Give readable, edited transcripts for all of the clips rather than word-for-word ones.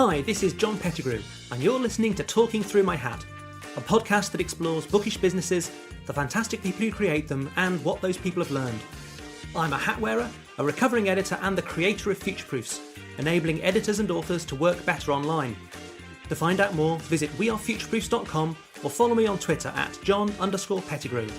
Hi, this is John Pettigrew, and you're listening to Talking Through My Hat, a podcast that explores bookish businesses, the fantastic people who create them, and what those people have learned. I'm a hat wearer, a recovering editor, and the creator of Future Proofs, enabling editors and authors to work better online. To find out more, visit wearefutureproofs.com or follow me on Twitter at John_Pettigrew.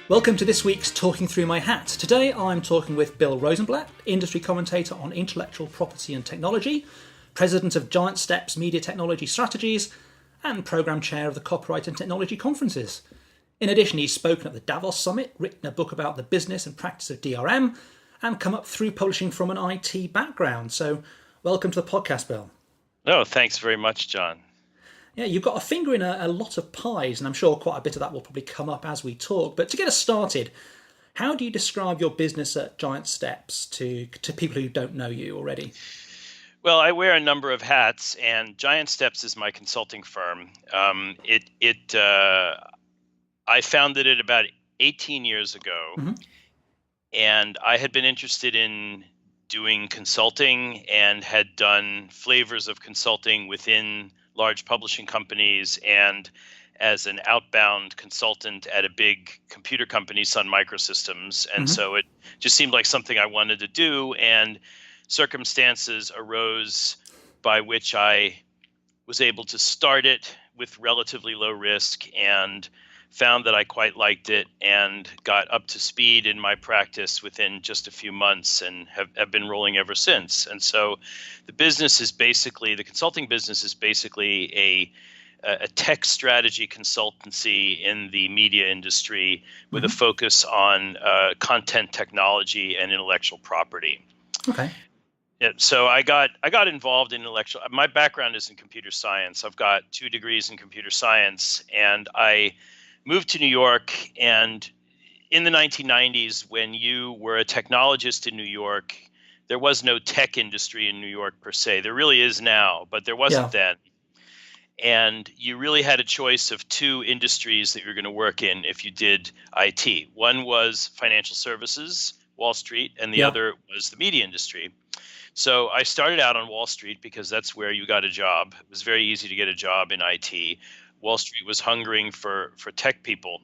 Welcome to this week's Talking Through My Hat. Today I'm talking with Bill Rosenblatt, industry commentator on intellectual property and technology, president of Giant Steps Media Technology Strategies, and programme chair of the Copyright and Technology Conferences. In addition, he's spoken at the Davos Summit, written a book about the business and practice of DRM, and come up through publishing from an IT background. So welcome to the podcast, Bill. Oh, thanks very much, John. Yeah, you've got a finger in a lot of pies, and I'm sure quite a bit of that will probably come up as we talk. But to get us started, how do you describe your business at Giant Steps to people who don't know you already? Well, I wear a number of hats, and Giant Steps is my consulting firm. I founded it about 18 years ago, and I had been interested in doing consulting and had done flavors of consulting within large publishing companies and as an outbound consultant at a big computer company, Sun Microsystems. And so it just seemed like something I wanted to do, and circumstances arose by which I was able to start it with relatively low risk and found that I quite liked it and got up to speed in my practice within just a few months and have been rolling ever since. And so the consulting business is basically a tech strategy consultancy in the media industry with a focus on content technology and intellectual property. Okay. So I got involved in intellectual. My background is in computer science. I've got 2 degrees in computer science, and I moved to New York. And in the 1990s, when you were a technologist in New York, there was no tech industry in New York per se. There really is now, but there wasn't then. And you really had a choice of 2 industries that you were going to work in if you did IT. One was financial services, Wall Street, and the other was the media industry. So I started out on Wall Street because that's where you got a job. It was very easy to get a job in IT. Wall Street was hungering for tech people.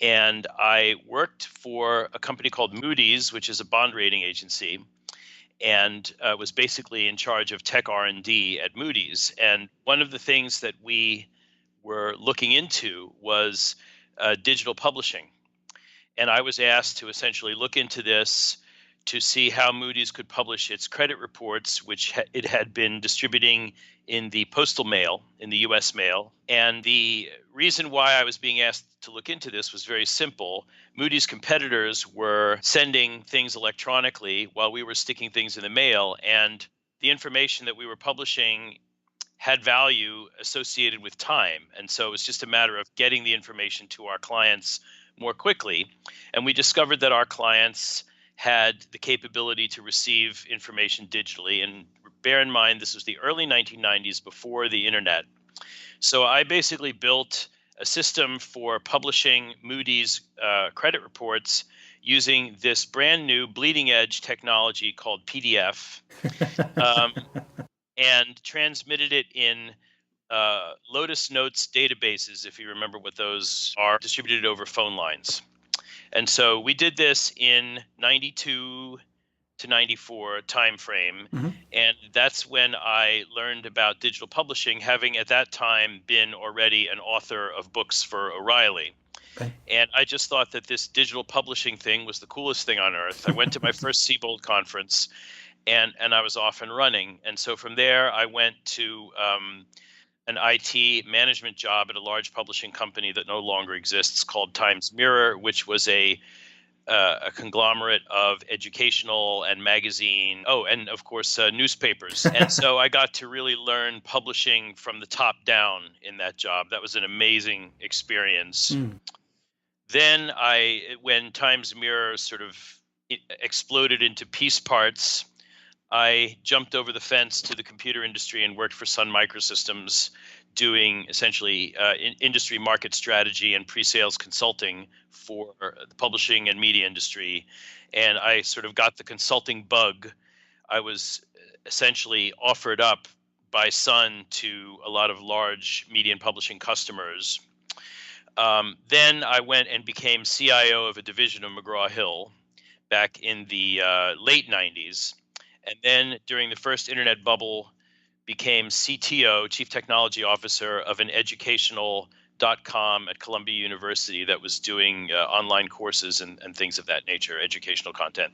And I worked for a company called Moody's, which is a bond rating agency, and was basically in charge of tech R&D at Moody's. And one of the things that we were looking into was digital publishing. And I was asked to essentially look into this to see how Moody's could publish its credit reports, which it had been distributing in the postal mail, in the U.S. mail. And the reason why I was being asked to look into this was very simple. Moody's competitors were sending things electronically while we were sticking things in the mail, and the information that we were publishing had value associated with time. And so it was just a matter of getting the information to our clients more quickly. And we discovered that our clients had the capability to receive information digitally. And bear in mind, this was the early 1990s, before the internet. So I basically built a system for publishing Moody's credit reports using this brand new bleeding edge technology called PDF, and transmitted it in Lotus Notes databases, if you remember what those are, distributed over phone lines. And so we did this in 92 to 94 timeframe. And that's when I learned about digital publishing, having at that time been already an author of books for O'Reilly. Okay. And I just thought that this digital publishing thing was the coolest thing on earth. I went to my first Siebold conference, and I was off and running. And so from there, I went to an IT management job at a large publishing company that no longer exists called Times Mirror, which was a conglomerate of educational and magazine, and of course newspapers. And so I got to really learn publishing from the top down in that job. That was an amazing experience. Then when Times Mirror sort of exploded into piece parts, I jumped over the fence to the computer industry and worked for Sun Microsystems, doing essentially industry market strategy and pre-sales consulting for the publishing and media industry, and I sort of got the consulting bug. I was essentially offered up by Sun to a lot of large media and publishing customers. Then I went and became CIO of a division of McGraw-Hill back in the late 90s. And then during the first internet bubble, became CTO, Chief Technology Officer of an educational.com at Columbia University that was doing online courses and things of that nature, educational content.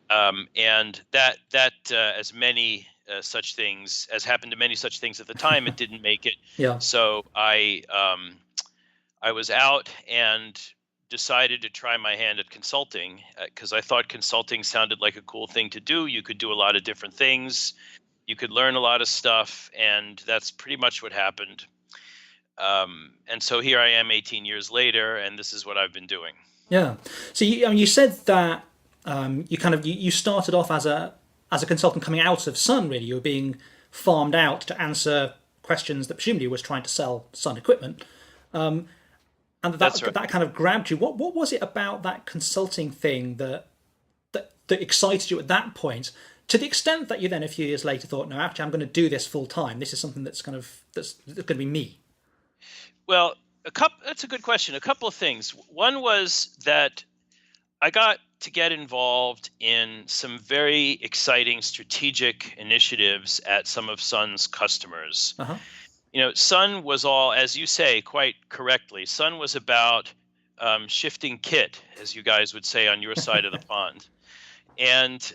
And that as many such things, as happened to many such things at the time, it didn't make it. Yeah. So I was out and decided to try my hand at consulting because I thought consulting sounded like a cool thing to do. You could do a lot of different things. You could learn a lot of stuff, and that's pretty much what happened. And so here I am 18 years later, and this is what I've been doing. Yeah. So you said that you started off as a consultant coming out of Sun. Really, you were being farmed out to answer questions that presumably was trying to sell Sun equipment. And That's right. that kind of grabbed you. What was it about that consulting thing that excited you at that point? To the extent that you then, a few years later, thought, no, actually, I'm going to do this full time. This is something that's going to be me. Well, that's a good question. A couple of things. One was that I got to get involved in some very exciting strategic initiatives at some of Sun's customers. Uh-huh. Sun was all, as you say, quite correctly, Sun was about shifting kit, as you guys would say on your side of the pond. And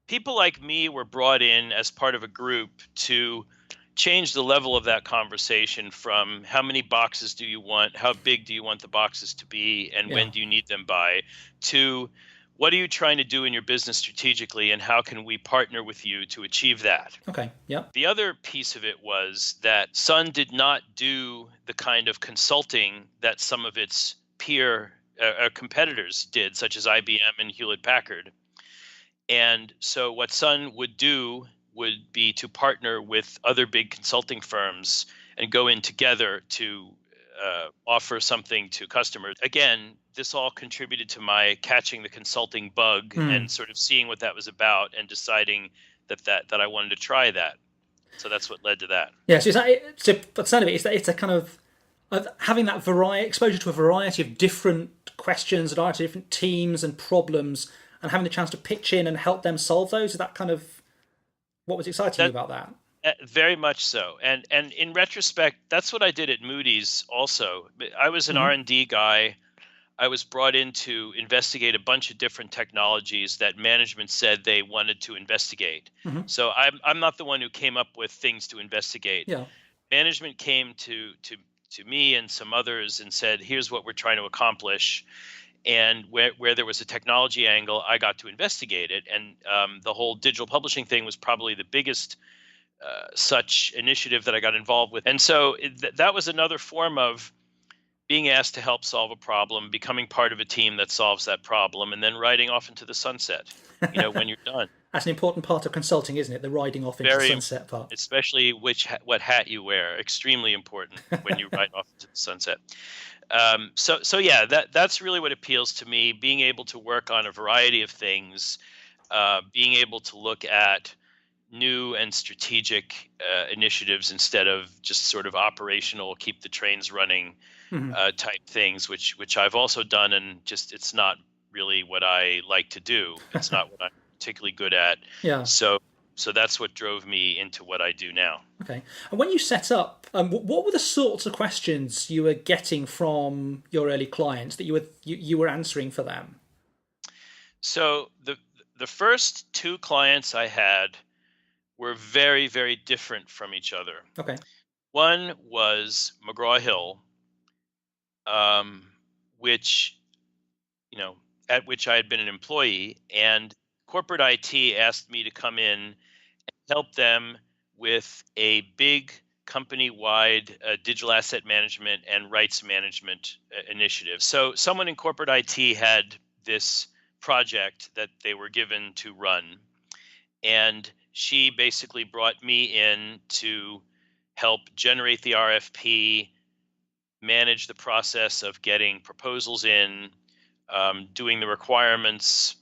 people like me were brought in as part of a group to change the level of that conversation from how many boxes do you want, how big do you want the boxes to be, and when do you need them by, to what are you trying to do in your business strategically, and how can we partner with you to achieve that? Okay, yeah. The other piece of it was that Sun did not do the kind of consulting that some of its peer competitors did, such as IBM and Hewlett-Packard. And so what Sun would do would be to partner with other big consulting firms and go in together to offer something to customers. Again, this all contributed to my catching the consulting bug and sort of seeing what that was about and deciding that I wanted to try that. So that's what led to that. Yeah, so the sound of it is that it's a kind of having that exposure to a variety of different questions, a variety of different teams and problems, and having the chance to pitch in and help them solve those. Is that kind of what was exciting you about that? Very much so. And in retrospect, that's what I did at Moody's also. I was an R&D guy. I was brought in to investigate a bunch of different technologies that management said they wanted to investigate. So I'm not the one who came up with things to investigate. Yeah. Management came to me and some others and said, here's what we're trying to accomplish. And where there was a technology angle, I got to investigate it. And the whole digital publishing thing was probably the biggest such initiative that I got involved with. And so that was another form of being asked to help solve a problem, becoming part of a team that solves that problem, and then riding off into the sunset, when you're done. That's an important part of consulting, isn't it? The riding off into the sunset part. Especially what hat you wear. Extremely important when you ride off into the sunset. So yeah, that's really what appeals to me, being able to work on a variety of things, being able to look at new and strategic initiatives instead of just sort of operational, keep the trains running type things, which I've also done, and just it's not really what I like to do. It's not what I'm particularly good at. Yeah. So that's what drove me into what I do now. Okay. And when you set up, what were the sorts of questions you were getting from your early clients that you were answering for them? So the first two clients I had were very, very different from each other. Okay. One was McGraw-Hill, which, at which I had been an employee, and corporate IT asked me to come in and help them with a big company-wide digital asset management and rights management initiative. So someone in corporate IT had this project that they were given to run, and she basically brought me in to help generate the RFP, manage the process of getting proposals in, doing the requirements,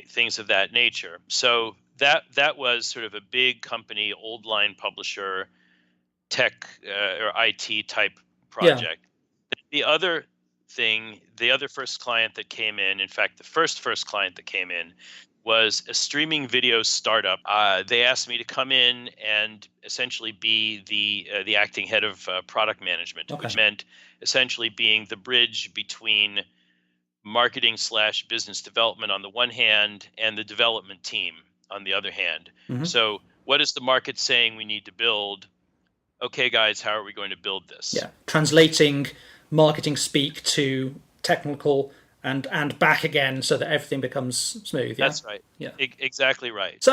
things of that nature. So that was sort of a big company, old line publisher, tech or IT type Yeah. project. The other the other first client that came in fact, the first client that came in was a streaming video startup. They asked me to come in and essentially be the acting head of product management, Okay. which meant essentially being the bridge between marketing / business development on the one hand and the development team on the other hand. Mm-hmm. So what is the market saying we need to build? Okay, guys, how are we going to build this? Yeah. Translating marketing speak to technical and back again so that everything becomes smooth. Yeah. That's right. Yeah. Exactly right. So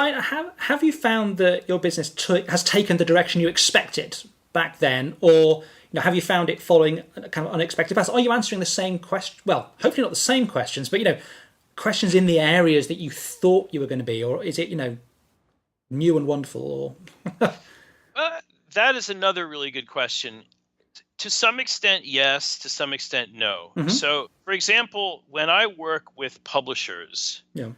have you found that your business has taken the direction you expected back then, or have you found it following a kind of unexpected path? Are you answering the same question? Well, hopefully not the same questions, but questions in the areas that you thought you were going to be, or is it new and wonderful? Or that is another really good question. To some extent, yes. To some extent, no. Mm-hmm. So, for example, when I work with publishers, yeah,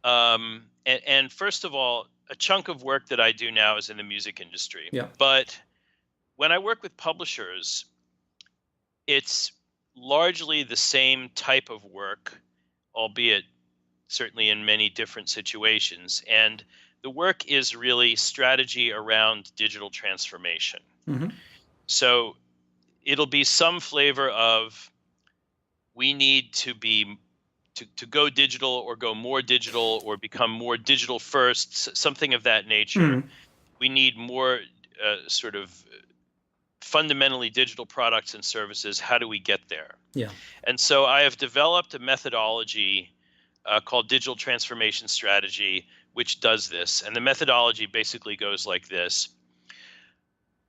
and first of all, a chunk of work that I do now is in the music industry. yeah, But when I work with publishers, it's largely the same type of work, albeit certainly in many different situations. And the work is really strategy around digital transformation. mm-hmm. So it'll be some flavor of we need to be to go digital or go more digital or become more digital first, something of that nature. Mm-hmm. We need more sort of fundamentally digital products and services. How do we get there? Yeah. And so I have developed a methodology called Digital Transformation Strategy, which does this. And the methodology basically goes like this.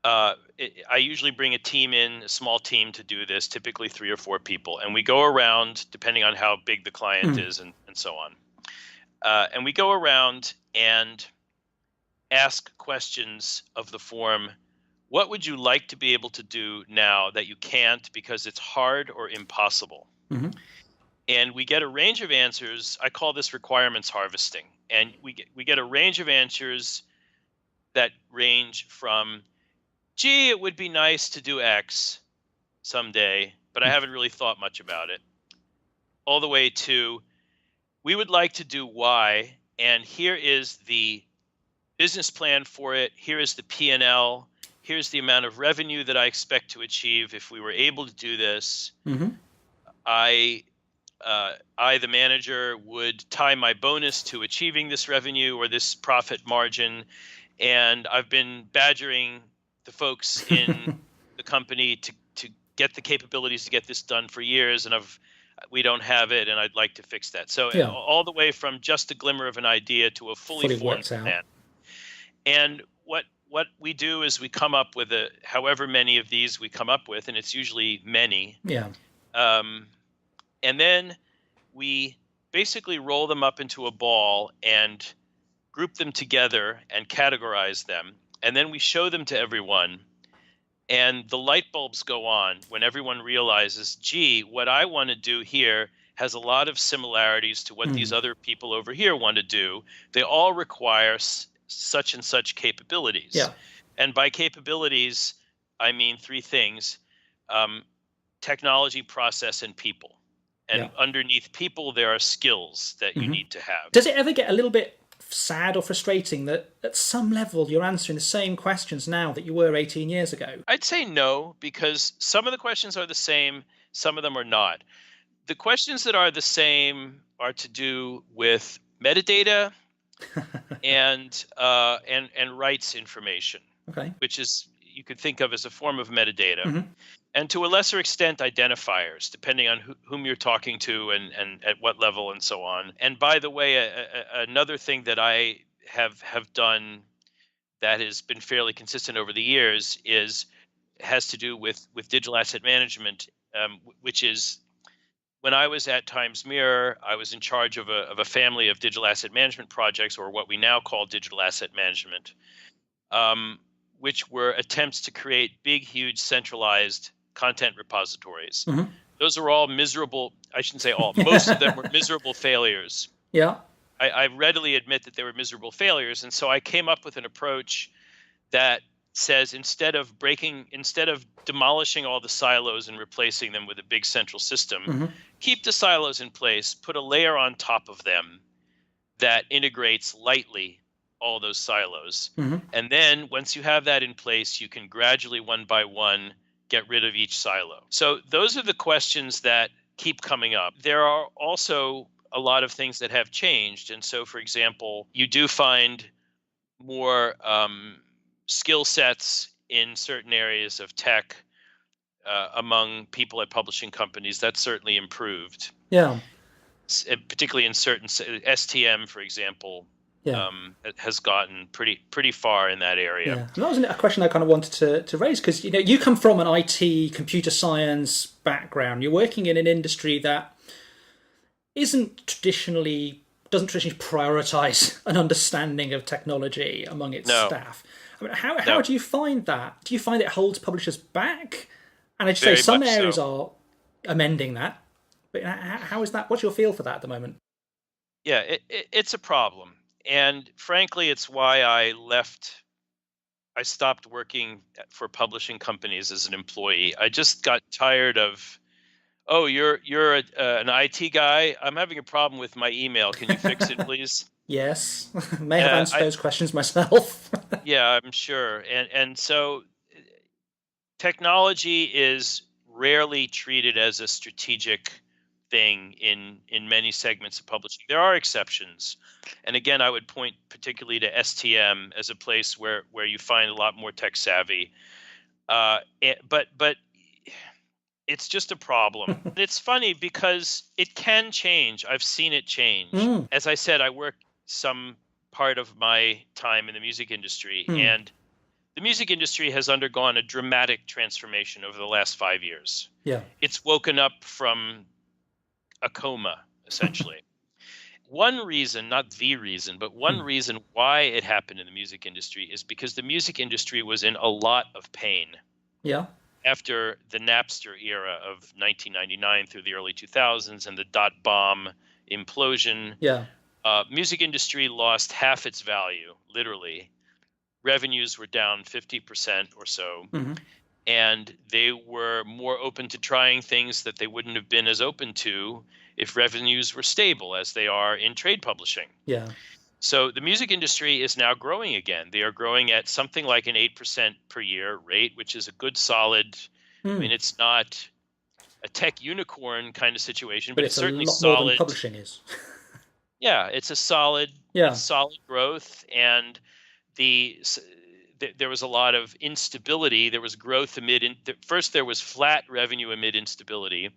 I usually bring a small team to do this, typically 3 or 4 people. And we go around, depending on how big the client is and so on. And we go around and ask questions of the form, what would you like to be able to do now that you can't because it's hard or impossible? Mm-hmm. And we get a range of answers. I call this requirements harvesting. And we get a range of answers that range from, gee, it would be nice to do X someday, but I haven't really thought much about it, all the way to, we would like to do Y, and here is the business plan for it. Here is the P&L. Here's the amount of revenue that I expect to achieve if we were able to do this. Mm-hmm. I, the manager, would tie my bonus to achieving this revenue or this profit margin, and I've been badgering the folks in the company to get the capabilities to get this done for years, and we don't have it, and I'd like to fix that. So all the way from just a glimmer of an idea to a fully formed plan. And what we do is we come up with however many of these we come up with, and it's usually many. Yeah. And then we basically roll them up into a ball and group them together and categorize them. And then we show them to everyone, and the light bulbs go on when everyone realizes, gee, what I want to do here has a lot of similarities to what these other people over here want to do. They all require such and such capabilities. Yeah. And by capabilities, I mean 3 things, technology, process, and people. And underneath people, there are skills that you need to have. Does it ever get a little bit sad or frustrating that at some level you're answering the same questions now that you were 18 years ago? I'd say no, because some of the questions are the same, some of them are not. The questions that are the same are to do with metadata and rights information, which is you could think of as a form of metadata. Mm-hmm. And to a lesser extent, identifiers, depending on whom you're talking to and at what level and so on. And by the way, another thing that I have done that has been fairly consistent over the years has to do with digital asset management, which is when I was at Times Mirror, I was in charge of a family of digital asset management projects, or what we now call digital asset management, which were attempts to create big, huge, centralized content repositories. Mm-hmm. Those are all miserable. I shouldn't say all. Most of them were miserable failures. Yeah. I readily admit that they were miserable failures. And so I came up with an approach that says instead of demolishing all the silos and replacing them with a big central system, Mm-hmm. keep the silos in place, put a layer on top of them that integrates lightly all those silos. Mm-hmm. And then once you have that in place, you can gradually, one by one, get rid of each silo. So those are the questions that keep coming up. There are also a lot of things that have changed. And so, for example, you do find more skill sets in certain areas of tech among people at publishing companies. That's certainly improved. Yeah. Particularly in certain STM, for example, Yeah. has gotten pretty far in that area. Yeah, and that was a question I kind of wanted to raise, because you come from an IT computer science background. You're working in an industry that doesn't traditionally prioritize an understanding of technology among its staff. I mean, how do you find that? Do you find it holds publishers back? And I'd say some areas are amending that, but how is that? What's your feel for that at the moment? Yeah, it's a problem. And frankly, it's why I stopped working for publishing companies as an employee. I just got tired of, oh, you're an IT guy. I'm having a problem with my email. Can you fix it, please? Yes, may have answered those questions myself. Yeah, I'm sure. And so technology is rarely treated as a strategic thing in many segments of publishing. There are exceptions. And again, I would point particularly to STM as a place where you find a lot more tech savvy. But it's just a problem. It's funny because it can change. I've seen it change. As I said, I worked some part of my time in the music industry, and the music industry has undergone a dramatic transformation over the last 5 years. Yeah. It's woken up from a coma, essentially. One reason, not the reason, but one reason why it happened in the music industry is because the music industry was in a lot of pain. Yeah. After the Napster era of 1999 through the early 2000s and the dot-bomb implosion, music industry lost half its value, literally. Revenues were down 50% or so. And they were more open to trying things that they wouldn't have been as open to if revenues were stable, as they are in trade publishing. Yeah. So the music industry is now growing again. They are growing at something like an 8% per year rate, which is a good solid. I mean, it's not a tech unicorn kind of situation, but it's certainly a lot solid. More than publishing is. Yeah, it's a solid, solid growth, and there was a lot of instability. There was growth first there was flat revenue amid instability.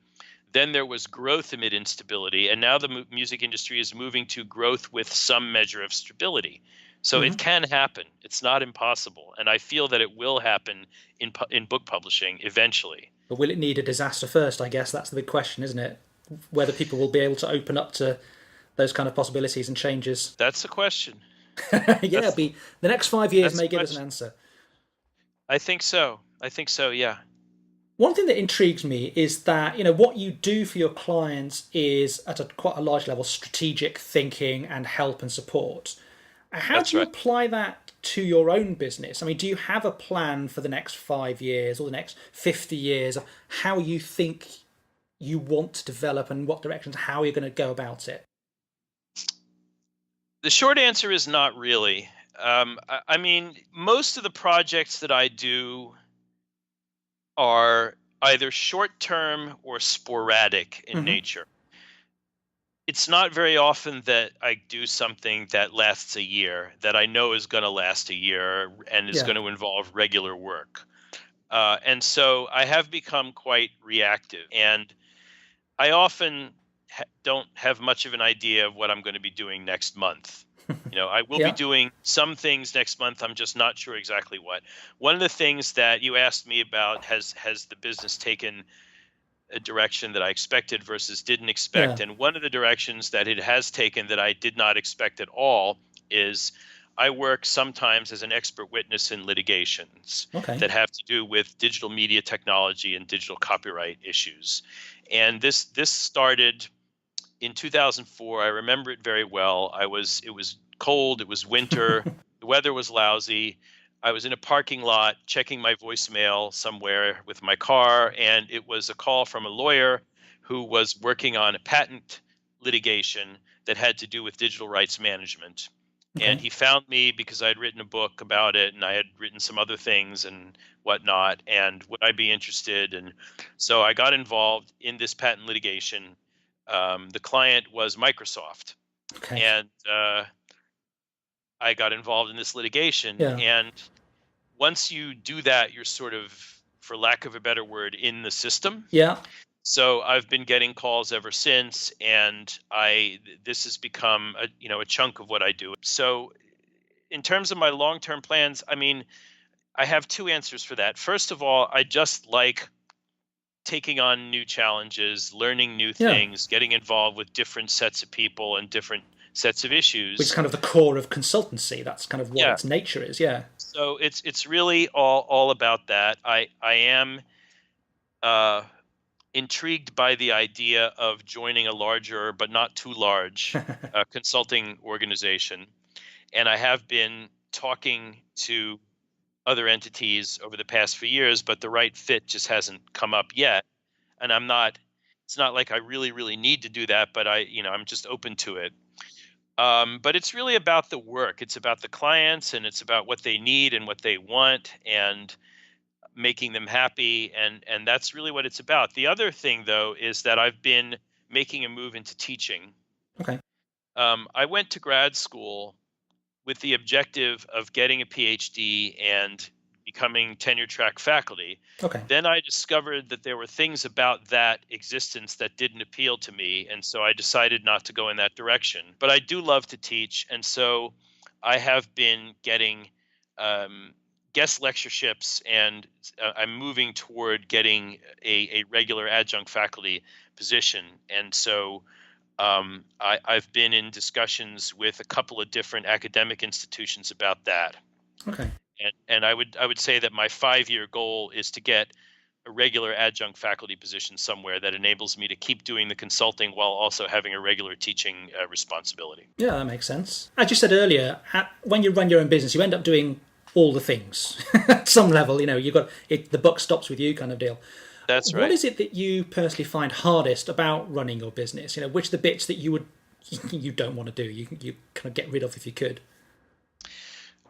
Then there was growth amid instability. And now the music industry is moving to growth with some measure of stability. So it can happen. It's not impossible. And I feel that it will happen in book publishing eventually. But will it need a disaster first? I guess that's the big question, isn't it? Whether people will be able to open up to those kind of possibilities and changes. That's the question. The next 5 years may give us an answer. I think so, yeah. One thing that intrigues me is that, what you do for your clients is at quite a large level strategic thinking and help and support. How do you apply that to your own business? I mean, do you have a plan for the next 5 years or the next 50 years of how you think you want to develop and what directions, how you're going to go about it? The short answer is not really. I mean, most of the projects that I do are either short-term or sporadic in nature. It's not very often that I do something that lasts a year, that I know is going to last a year and is going to involve regular work. And so I have become quite reactive, and I often don't have much of an idea of what I'm going to be doing next month. I will be doing some things next month. I'm just not sure exactly what. One of the things that you asked me about, has the business taken a direction that I expected versus didn't expect? And one of the directions that it has taken that I did not expect at all is I work sometimes as an expert witness in litigations Okay. that have to do with digital media technology and digital copyright issues. And this started in 2004. I remember it very well. It was cold, it was winter, the weather was lousy. I was in a parking lot checking my voicemail somewhere with my car, and it was a call from a lawyer who was working on a patent litigation that had to do with digital rights management. And Okay. he found me because I had written a book about it, and I had written some other things and whatnot, and would I be interested? And so I got involved in this patent litigation. The client was Microsoft, Okay. and I got involved in this litigation. Yeah. And once you do that, you're sort of, for lack of a better word, in the system. Yeah. So I've been getting calls ever since, and this has become a chunk of what I do. So in terms of my long-term plans, I mean, I have two answers for that. First of all, I just like taking on new challenges, learning new Yeah. things, getting involved with different sets of people and different sets of Which is issues. kind of the core of consultancy. That's kind of what Yeah. its nature is. Yeah. So it's really all about that. I am uh, intrigued by the idea of joining a larger but not too large consulting organization, and I have been talking to other entities over the past few years, but the right fit just hasn't come up yet. And it's not like I really need to do that, but I'm just open to it. But it's really about the work. It's about the clients, and it's about what they need and what they want, and making them happy. And that's really what it's about. The other thing, though, is that I've been making a move into teaching. Okay. I went to grad school with the objective of getting a PhD and becoming tenure track faculty. Okay. Then I discovered that there were things about that existence that didn't appeal to me, and so I decided not to go in that direction. But I do love to teach, and so I have been getting guest lectureships, and I'm moving toward getting a regular adjunct faculty position. And so I've been in discussions with a couple of different academic institutions about that. Okay. And I would say that my 5-year goal is to get a regular adjunct faculty position somewhere that enables me to keep doing the consulting while also having a regular teaching responsibility. Yeah, that makes sense. As you said earlier, when you run your own business, you end up doing all the things at some level. You've got it, the buck stops with you, kind of deal. That's What right. is it that you personally find hardest about running your business? Which are the bits that you don't want to do? You kind of get rid of if you could.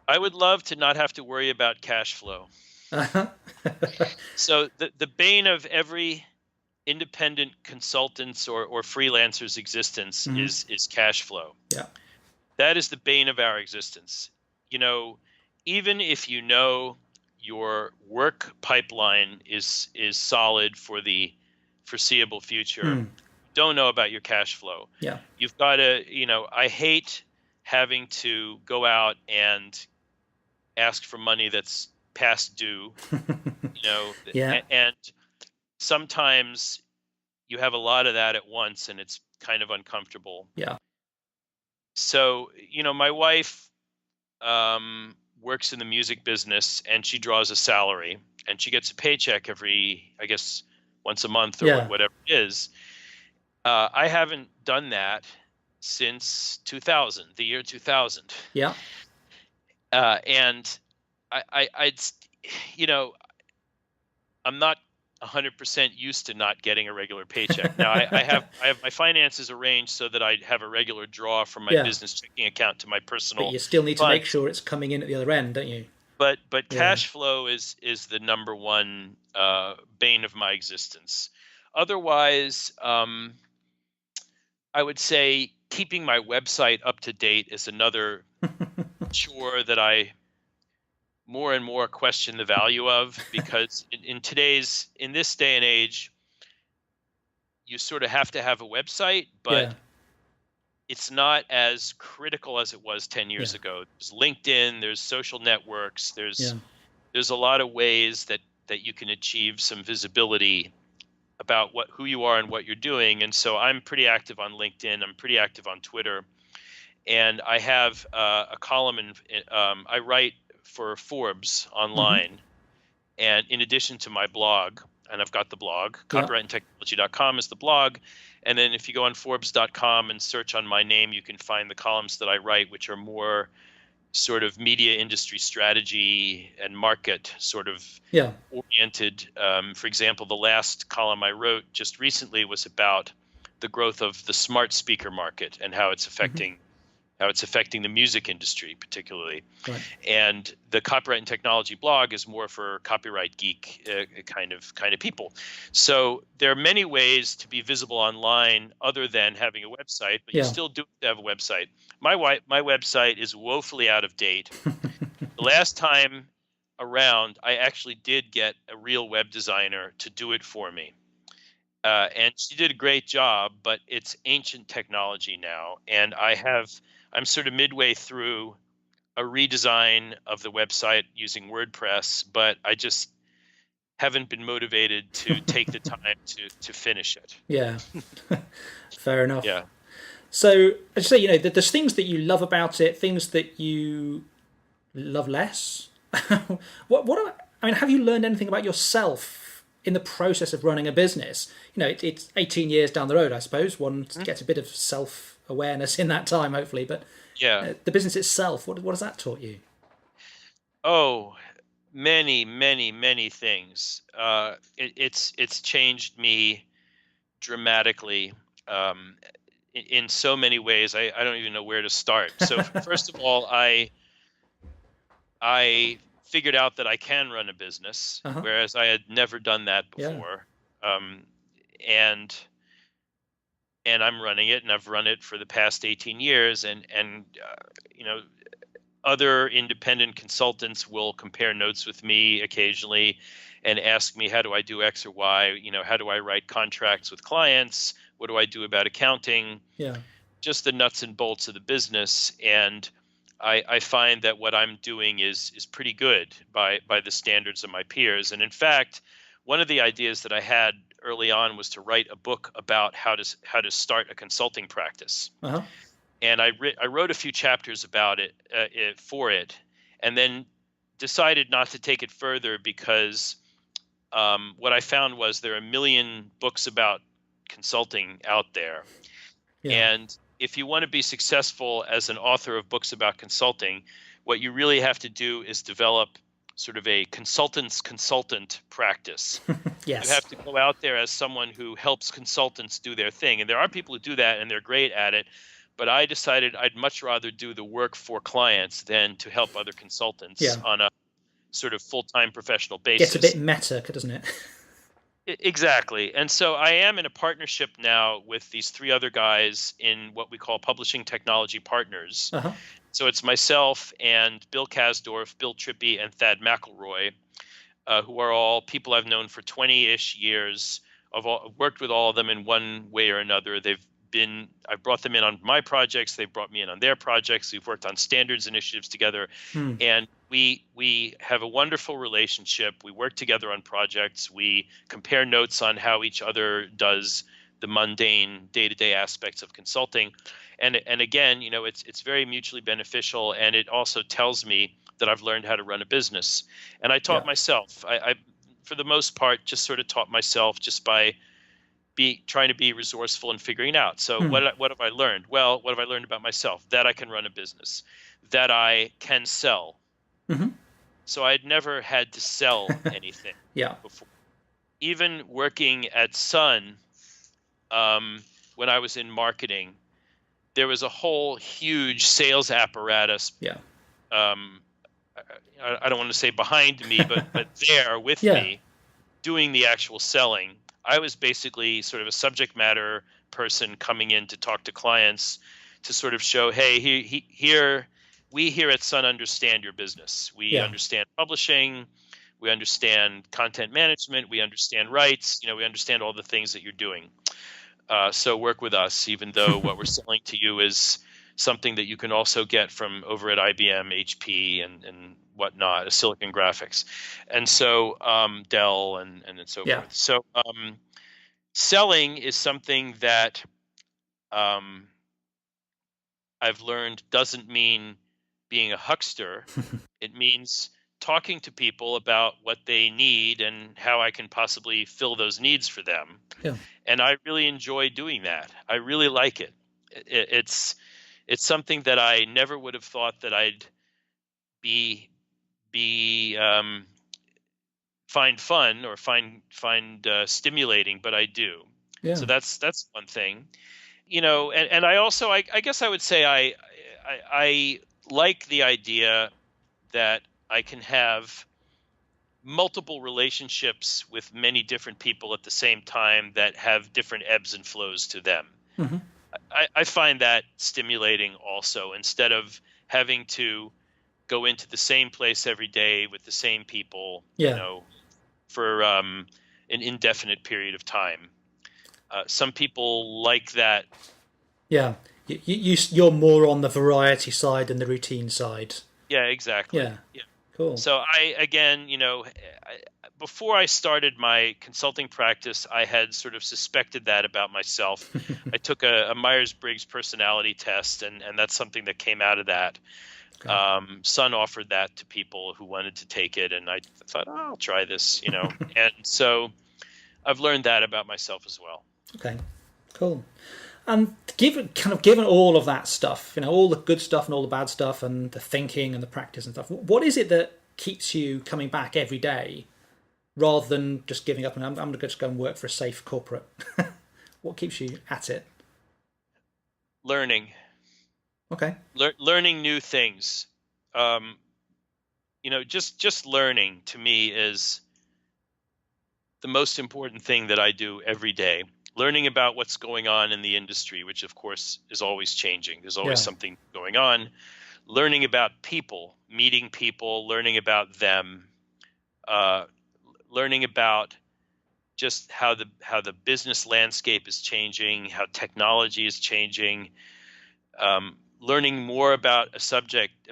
I would love to not have to worry about cash flow. So the bane of every independent consultant's or freelancer's existence is cash flow. Yeah. That is the bane of our existence. Even if your work pipeline is solid for the foreseeable future, don't know about your cash flow. Yeah. You've got to, I hate having to go out and ask for money that's past due, Yeah. and sometimes you have a lot of that at once, and it's kind of uncomfortable. Yeah. So, my wife works in the music business, and she draws a salary, and she gets a paycheck every, I guess, once a month or Yeah. whatever it is. I haven't done that since 2000, the year 2000. Yeah. And I'd, I'm not 100% used to not getting a regular paycheck. Now I have my finances arranged so that I have a regular draw from my Yeah. business checking account to my personal. But you still need to funds. make sure it's coming in at the other end, don't you? But Yeah. cash flow is the number one bane of my existence. Otherwise, I would say keeping my website up to date is another chore that I more and more question the value of, because in this day and age, you sort of have to have a website, but Yeah. it's not as critical as it was 10 years Yeah. ago. There's LinkedIn, there's social networks, Yeah. there's a lot of ways that you can achieve some visibility about who you are and what you're doing. And so I'm pretty active on LinkedIn, I'm pretty active on Twitter. and I have a column I write for Forbes Hmm. online, and in addition to my blog, and I've got the blog, Yeah. copyrightandtechnology.com is the blog. And then if you go on Forbes.com and search on my name, you can find the columns that I write, which are more sort of media industry strategy and market sort of Yeah. oriented. For example, the last column I wrote just recently was about the growth of the smart speaker market and Hmm. how it's affecting the music industry particularly. Right. And the copyright and technology blog is more for copyright geek kind of people. So there are many ways to be visible online other than having a website, but you Yeah. still do have a website. My website is woefully out of date. The last time around, I actually did get a real web designer to do it for me. And she did a great job, but it's ancient technology now. And I'm sort of midway through a redesign of the website using WordPress, but I just haven't been motivated to take the time to finish it. Yeah. Fair enough. Yeah. So, as you say, there's things that you love about it, things that you love less. I mean, have you learned anything about yourself in the process of running a business? It's 18 years down the road, I suppose. One Mhm. gets a bit of self awareness in that time, hopefully. But Yeah. the business itself, what has that taught you? Oh, many, many, many things. It's changed me dramatically in so many ways. I don't even know where to start. So first of all, I figured out that I can run a business, Uh huh. whereas I had never done that Yeah. before. Um, and I'm running it, and I've run it for the past 18 years. And you know, other independent consultants will compare notes with me occasionally, and ask me, how do I do X or Y? How do I write contracts with clients? What do I do about accounting? Yeah. Just the nuts and bolts of the business. And I find that what I'm doing is pretty good by the standards of my peers. And in fact, one of the ideas that I had early on was to write a book about how to start a consulting practice. Uh huh. And I wrote a few chapters about it, and then decided not to take it further because what I found was there are a million books about consulting out there, Yeah. and if you want to be successful as an author of books about consulting, what you really have to do is develop sort of a consultant's consultant practice. You Yes. have to go out there as someone who helps consultants do their thing. And there are people who do that and they're great at it. But I decided I'd much rather do the work for clients than to help other consultants Yeah. on a sort of full-time professional Gets a bit basis. meta, doesn't it? Exactly. And so I am in a partnership now with these three other guys in what we call Publishing Technology Partners. Uh huh. So it's myself and Bill Kasdorf, Bill Trippi, and Thad McElroy, who are all people I've known for 20-ish years. I've worked with all of them in one way or another. I've brought them in on my projects. They've brought me in on their projects. We've worked on standards initiatives together, Hmm. and we have a wonderful relationship. We work together on projects. We compare notes on how each other does the mundane day-to-day aspects of consulting, and again, it's very mutually beneficial, and it also tells me that I've learned how to run a business. And I taught Yeah. myself. I for the most part, just sort of taught myself just by trying to be resourceful and figuring it out. So Hmm. what have I learned? Well, what have I learned about myself? That I can run a business, that I can sell. Hmm. So I had never had to sell anything Yeah. before. Even working at Sun, when I was in marketing, there was a whole huge sales apparatus. Yeah. Um, I don't want to say behind me, but there with Yeah. me doing the actual selling. I was basically sort of a subject matter person coming in to talk to clients to sort of show, hey, here we here at Sun understand your business. We Yeah. understand publishing. We understand content management. We understand rights. We understand all the things that you're doing. So work with us, even though what we're selling to you is something that you can also get from over at IBM, HP, and whatnot, Silicon Graphics, and so Dell, and so Yeah. forth. So selling is something that um, I've learned doesn't mean being a huckster. It means talking to people about what they need and how I can possibly fill those needs for them. Yeah. And I really enjoy doing that. I really like it. It's something that I never would have thought that I'd be find fun or find stimulating, but I do. Yeah. So that's one thing. And I also I guess I would say I like the idea that I can have multiple relationships with many different people at the same time that have different ebbs and flows to them. Mm-hmm. I find that stimulating also, instead of having to go into the same place every day with the same people, for an indefinite period of time. Some people like that. Yeah. You're more on the variety side than the routine side. Yeah, exactly. Yeah. Cool. So I, again, before I started my consulting practice, I had sort of suspected that about myself. I took a Myers-Briggs personality test, and that's something that came out of that. Okay. Son offered that to people who wanted to take it, and I thought, I'll try this, And so I've learned that about myself as well. Okay, cool. And given all of that stuff, all the good stuff and all the bad stuff and the thinking and the practice and stuff, what is it that keeps you coming back every day rather than just giving up and I'm going to just go and work for a safe corporate? What keeps you at it? Learning. Okay. Learning new things. Just learning to me is the most important thing that I do every day. Learning about what's going on in the industry, which of course is always changing. There's always something going on. Learning about people, meeting people, learning about them, learning about just how the business landscape is changing, how technology is changing, learning more about a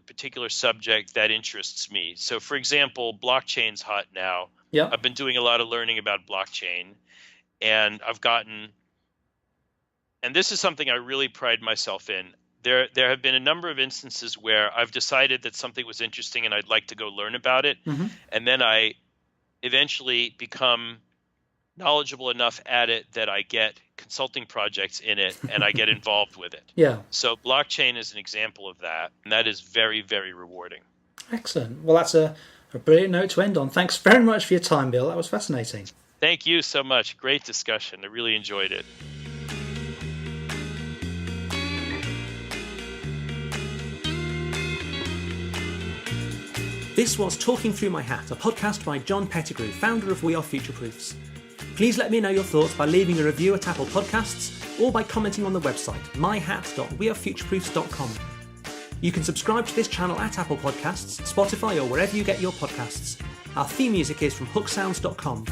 particular subject that interests me. So, for example, blockchain's hot now. Yeah. I've been doing a lot of learning about blockchain. And and this is something I really pride myself in. There have been a number of instances where I've decided that something was interesting and I'd like to go learn about it. Mm-hmm. And then I eventually become knowledgeable enough at it that I get consulting projects in it and I get involved with it. Yeah. So blockchain is an example of that. And that is very, very rewarding. Excellent. Well, that's a brilliant note to end on. Thanks very much for your time, Bill. That was fascinating. Thank you so much. Great discussion. I really enjoyed it. This was Talking Through My Hat, a podcast by John Pettigrew, founder of We Are Future Proofs. Please let me know your thoughts by leaving a review at Apple Podcasts or by commenting on the website, myhat.wearefutureproofs.com. You can subscribe to this channel at Apple Podcasts, Spotify, or wherever you get your podcasts. Our theme music is from hooksounds.com.